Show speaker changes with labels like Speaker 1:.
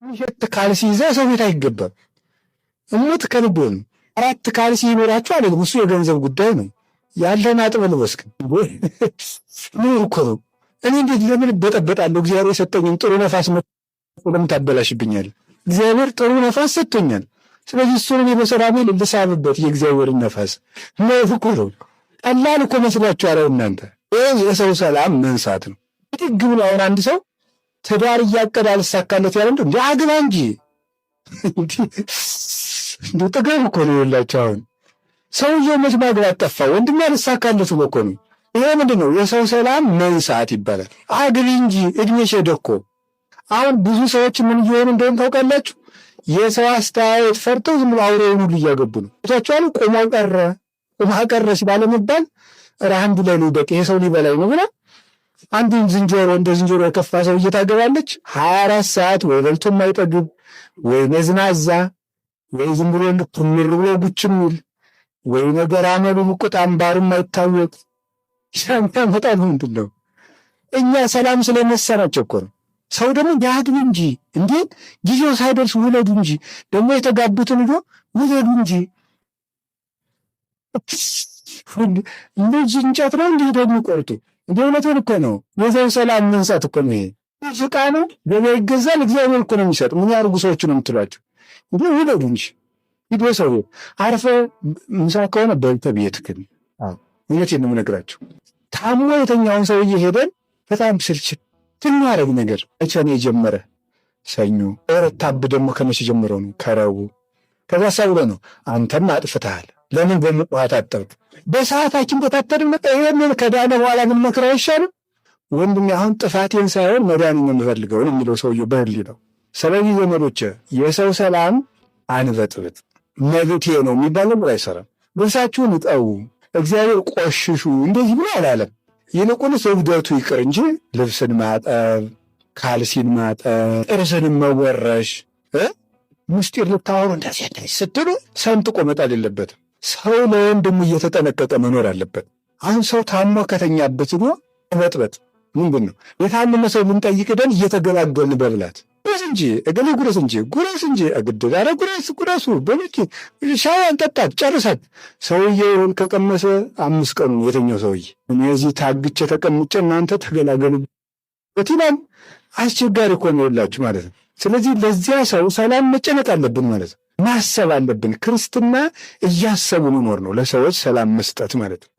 Speaker 1: ሸት ካልሲ ይዘህ ሰው ቤት አይገባም። እሙት ከልቦን 4 ካልሲ ይኖራችሁ አለ። እሱ የገንዘብ ጉዳይ ነው። ያለን አጥበልበስክ ኑር እኮ ነው። እኔ እንዴት ለምን በጠበጣለሁ? እግዚአብሔር የሰጠኝን ጥሩ ነፋስ ለምን ታበላሽብኛለህ? እግዚአብሔር ጥሩ ነፋስ ሰጥቶኛል። ስለዚህ እሱን እኔ በሰላሜ ልሳብበት የእግዚአብሔርን ነፋስ ነው እኮ ነው። ቀላል እኮ መስሏችኋል እናንተ። ይህ የሰው ሰላም መንሳት ነው። ጥግ ብሎ አሁን አንድ ሰው ትዳር እያቀደ አልሳካለት ያለ እንደ አግባ እንጂ እንደ ጥገብ እኮ ነው የላቸው። አሁን ሰውየው መች ማግባት ጠፋ? ወንድም ያልሳካለት እኮ ነው። ይሄ ምንድን ነው? የሰው ሰላም መንሳት ይባላል። አግቢ እንጂ እድሜሽ ሄደ እኮ። አሁን ብዙ ሰዎች ምን እየሆኑ እንደሆነ ታውቃላችሁ? የሰው አስተያየት ፈርተው ዝም ብሎ አውሬውን ሁሉ እያገቡ ነው። ታቻሉ ቆማ ቀረ ሲባል መባል አንዱ ላይ ነው በቃ የሰው ሊበላይ ነው ብላ አንድ ዝንጀሮ እንደ ዝንጀሮ የከፋ ሰው እየታገባለች 24 ሰዓት ወይ በልቶ የማይጠግብ ወይ መዝናዛ ወይ ዝም ብሎ ትምር ብሎ ጉች የሚል ወይ ነገር አመሉ ቁጣ አምባሩ የማይታወቅ ያመጣ ነው። ምንድን ነው? እኛ ሰላም ስለነሳናቸው እኮ ነው። ሰው ደግሞ ያግብ እንጂ እንዴ ጊዜው ሳይደርስ ውለዱ እንጂ ደግሞ የተጋቡትን ልጆ ውለዱ እንጂ እንደዚህ እንጨት ነው እንዲህ ደግሞ ቆርጡ እንደ እውነቱን እኮ ነው። የሰው ሰላም መንሳት እኮ ነው። ይሄ ፍቃ ነው። ገበያ ይገዛል። እግዚአብሔር እኮ ነው የሚሰጥ። ምን ያርጉ ሰዎቹ ነው የምትሏቸው? እንዴ ውለዱ እንጂ ሂዶ ሰው አርፈ ምሳ ከሆነ በልተህ ቤትህን። እውነቴን ነው የምነግራቸው። ታሞ የተኛውን ሰውዬ ሄደን በጣም ስልችት ትናረግ ነገር መቼ ነው የጀመረ? ሰኞ ረታብ ደግሞ ከመቼ ጀምሮ ነው? ከረቡዕ። ከዛ ሰውሎ ነው አንተም አጥፍተሃል። ለምን በምጥዋት አጠብቅ በሰዓታችን በታተድን መጣ። ይሄንን ከዳነ በኋላ ምን መክረው አይሻልም? ወንድሜ አሁን ጥፋቴን ሳይሆን መዳንን የምፈልገው ነው የሚለው ሰውዬው በህሊናው። ስለዚህ ዘመዶቼ የሰው ሰላም አንበጥብጥ። መብቴ ነው የሚባለው ብሎ አይሰራም። ልብሳችሁን እጠቡ፣ እግዚአብሔር ቆሽሹ እንደዚህ ብሎ አላለም። ይልቁንስ እብደቱ ይቅር እንጂ ልብስን ማጠብ፣ ካልሲን ማጠብ፣ ጥርስን መወረሽ፣ ምስጢር ልታወሩ እንደዚህ ስትሉ ሰንጥቆ መጣል የለበትም። ሰው ለወንድሙ እየተጠነቀቀ መኖር አለበት። አሁን ሰው ታሞ ከተኛበት ሆኖ መጥበጥ ምንድን ነው? የታመመ ሰው ልንጠይቅ ደን እየተገላገልን በብላት ጉረስ እንጂ እገሌ ጉረስ እንጂ ጉረስ እንጂ እግድል አረ ጉረሱ በልጅ ሻዋን ጠጣት ጨርሳት። ሰውዬውን ከቀመሰ 5 ቀኑ የተኛው ሰውዬ እኔ እዚህ ታግቼ ተቀምጬ እናንተ ተገላገሉ በቲናም አስቸጋሪ እኮ ነው የላችሁ ማለት ነው። ስለዚህ ለዚያ ሰው ሰላም መጨነቅ አለብን ማለት ነው። ማሰብ አለብን። ክርስትና እያሰቡ መኖር ነው። ለሰዎች ሰላም መስጠት ማለት ነው።